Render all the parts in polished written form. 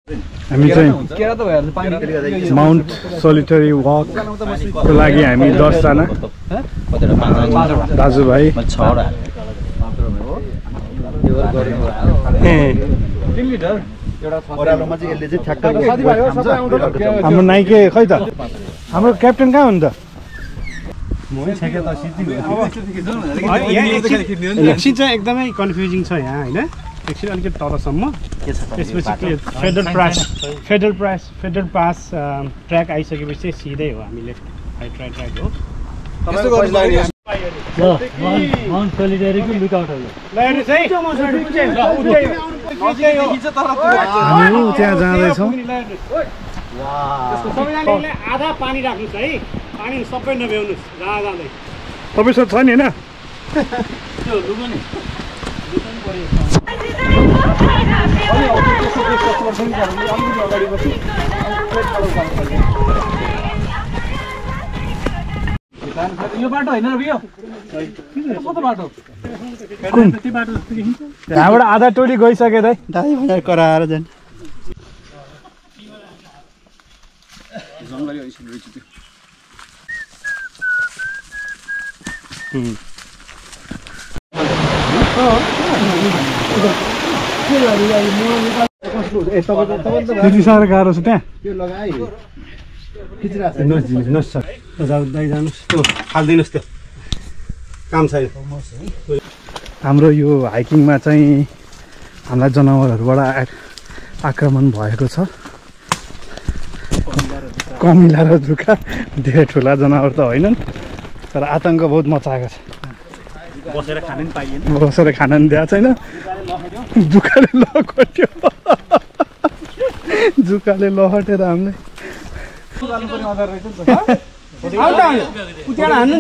हामी चाहिँ Mount solitary वकको लागि हामी 10 जना दाजुभाइ हाम्रो नाइके खै त हाम्रो क्याप्टेन कहाँ हुनु त एकछिन चाहिँ एकदमै कन्फ्युजिङ छ यहाँ होइन एकछिन अलिकति तलसम्म त्यसपछि फेडरल पास ट्र्याक आइसकेपछि चाहिँ सिधै हो हामीले ट्र्याक हो माउन्ट सोलिटरीको लुकआउट हो हामी त्यहाँ जाँदैछौँ आधा पानी राख्नुहोस् है पानी सबै नभ्याउनुहोस् जाँदै तपाईँसँग छ नि होइन यो बाटो होइन र यो कस्तो बाटो यहाँबाट आधा टोली गइसक्यो दाइ दाइ भनेर कराएर जाने त्यति साह्रो गाह्रो छ त्यहाँ दाइ जानुहोस् त्यो हालिदिनुहोस् त्यो काम छैन हाम्रो यो हाइकिङमा चाहिँ हामीलाई जनावरहरूबाट आक्रमण भएको छ कमिला र दुखा धेरै ठुला जनावर त होइनन् तर आतङ्क बहुत मचाएको छ बसेर खान नि पाइएन बसेर खान नि दिएको छैन जुकाले लखट्यो जुकाले लखटेर हामीलाई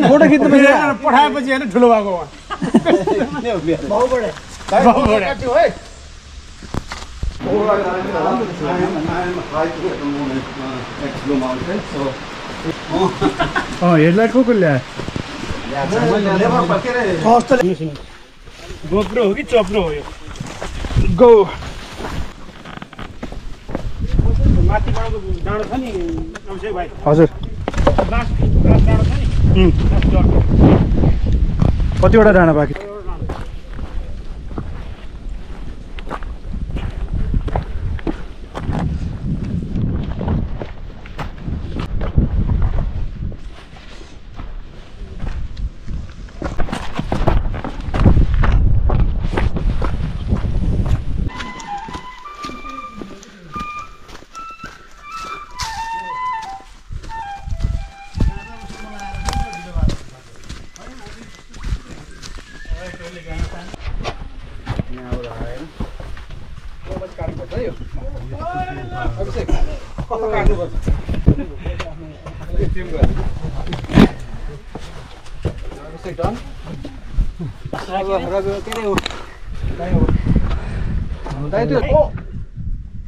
फोटो खिच्नु पठाएपछि होइन ठुलो भएको हेडलाइट को ल्यायो गोप्रो हो कि चप्रो हो यो गो माथिबाट डाँडो छ नि अभिषेक भाइ हजुर लास्ट डाँडो छ नि कतिवटा डाँडा बाँकी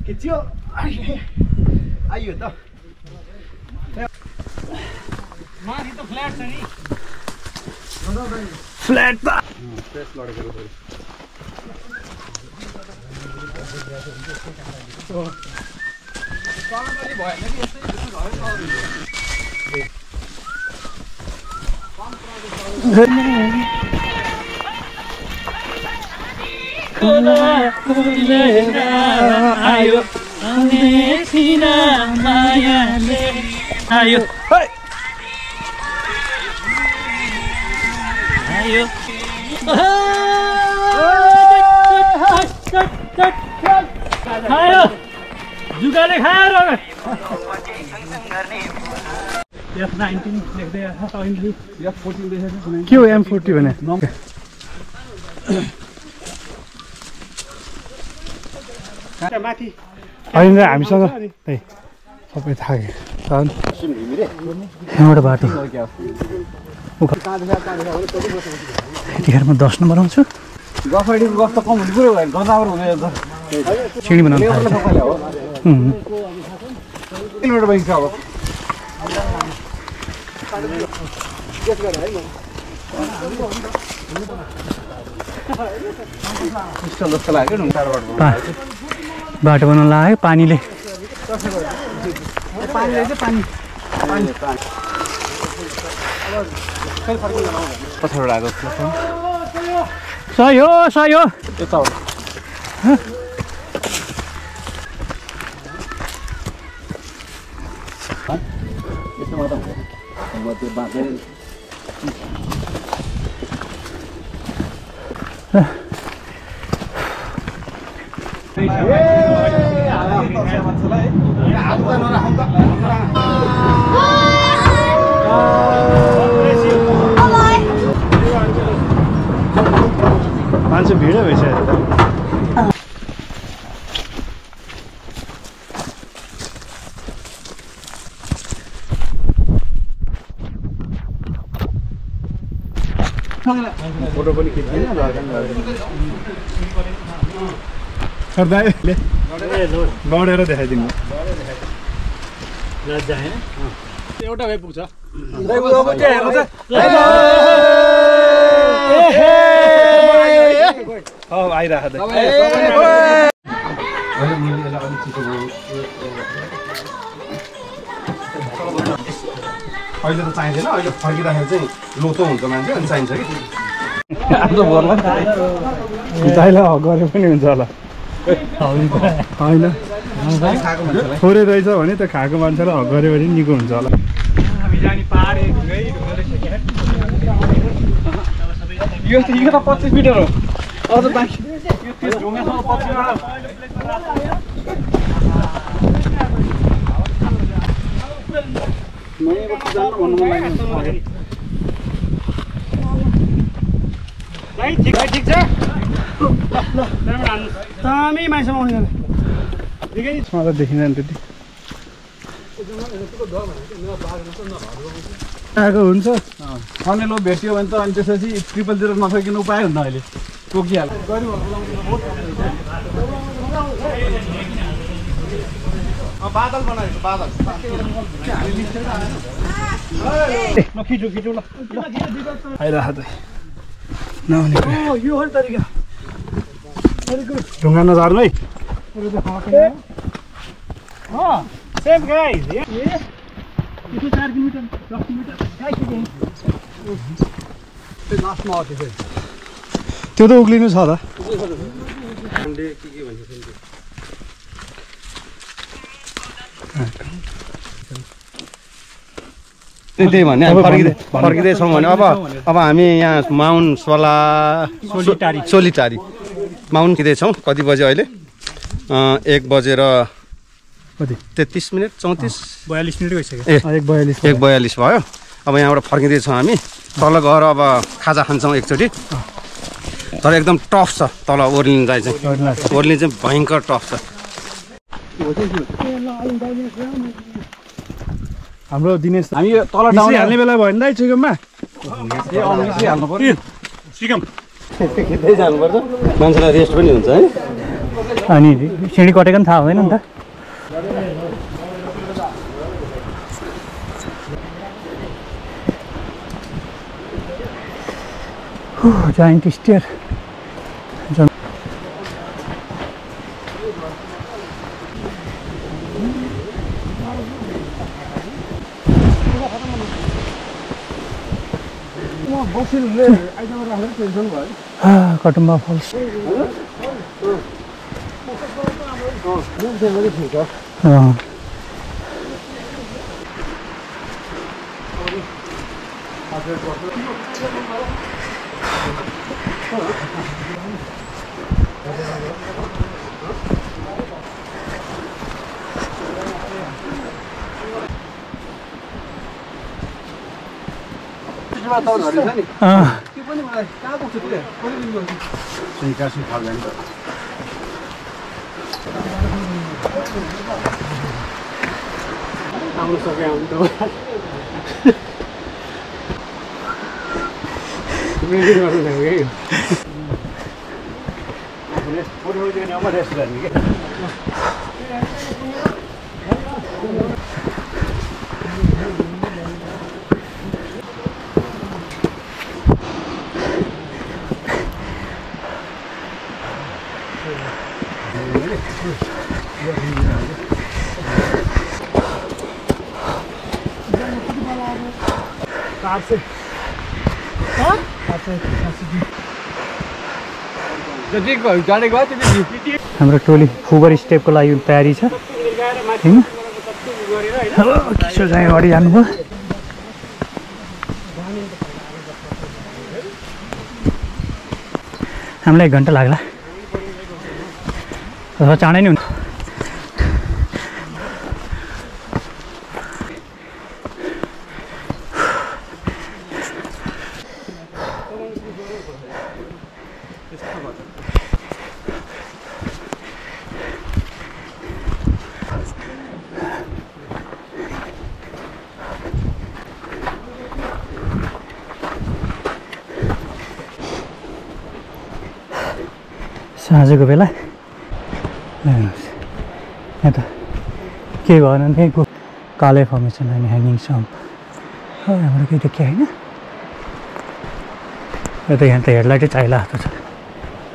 खिच्यो आइयो त माथि त फ्ल्याट छ नि फ्ल्याट त आयो मायाले आयो आयो जुगाले खाएर F19 लेख्दै F14 लेखेको के हो M40 भने माथि होइन हामीसँग सबै थाक्यो यहाँबाट बाटो यतिखेर म 10 नम्बर आउँछु सिँढी बनाउनु किलोमिटर भइन्छ अब जस्तो लाग्यो ढुङ्गाबाट बाटो बनाउन लाग्यो पानीले पछाडि आएको सही हो मान्छे भिडै भइसक्यो फोटो पनि खिच्दैन लडेर देखाइदिनु एउटा भए पुग्छ अहिले त चाहिँदैन अहिले फर्किँदाखेरि चाहिँ लोतो हुन्छ मान्छे अनि चाहिन्छ कि दाइलाई हक गरे पनि हुन्छ होला होइन थोरै रहेछ भने त खाएको मान्छेलाई हक गऱ्यो भने निको हुन्छ होला यो त 25 मिटर हो अझ बाँकी यो त्यस ढुङ्गासम्म 25 मिटर ठिक छ तामी मान्छेमा आउने मलाई देखिँदैन त्यति आएको हुन्छ खनेलो भेट्यो भने त अनि त्यसपछि 000 नसकिने उपाय हुन्न अहिले टोकिहाल्छ बादल बनाएको बादल खिचो ल आइरहेको नहुने यो हो तरिका ढुङ्गा नझर्नु है सेम गाइस यो 4 किलोमिटर 10 किलोमिटर लास्टमा आउँछ त्यो त उक्लिनु छ त त्यही भने हामी फर्किँदैछौँ भने अब हामी यहाँ माउन्ट सोलिटारी माउन्ट किँदैछौँ कति बजे अहिले 1:33 मिनट 42 मिनट गइसक्यो 1:42 भयो अब यहाँबाट फर्किँदैछौँ हामी तल गएर अब खाजा खान्छौँ एकचोटि तर एकदम टफ छ तल ओर्लिन चाहिँ ओर्लिन चाहिँ भयङ्कर टफ छ हाम्रो दिनेश हामी तल डाउन हाल्ने बेला भयो नि त चिकममा हाल्नु पर्यो सिकम खिच्दै जानुपर्छ मान्छेलाई रेस्ट पनि हुन्छ है अनि सिँढी कटेको पनि थाहा भएन नि त जाइन्ट स्टेयर कटुम्बा फल्स हाम्रो टोली फुबर स्टेपको लागि तयारी छ हैन किशोर चाहिँ अगाडि जानुभयो हामीलाई 1 घन्टा लाग्ला अथवा चाँडै नै हुन्छ साँझको बेला यहाँ त के भएन भने त्यहीँको काले फर्मेसन अनि ह्याङ्गिङ सम्प हाम्रो केही देखियो होइन यहाँ त हेडलाइटै चाहिला जस्तो छ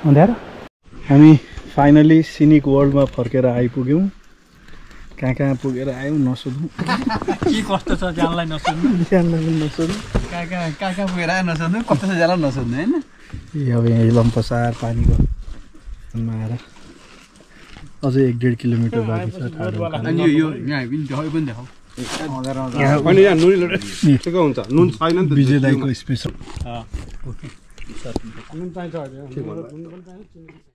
हुँदैन हामी फाइनली सिनिक वर्ल्डमा फर्केर आइपुग्यौँ कहाँ पुगेर आयौँ नसोधौँ के कस्तो छ जानलाई नसोध्नु जानलाई पनि नसोधौँ कहाँ पुगेर आयो नसोध्नु कस्तो छ जानलाई नसोध्नु होइन अब यहाँ लम्पसार पानीको आएर अझै 1.5 किलोमिटर बाँकी छ अनि यो यहाँ पनि देखाउ पनि देखाउ अनि यहाँ नुनिलो हुन्छ नुन छैन नि त विजय दाइको स्पेसल नुन चाहिन्छ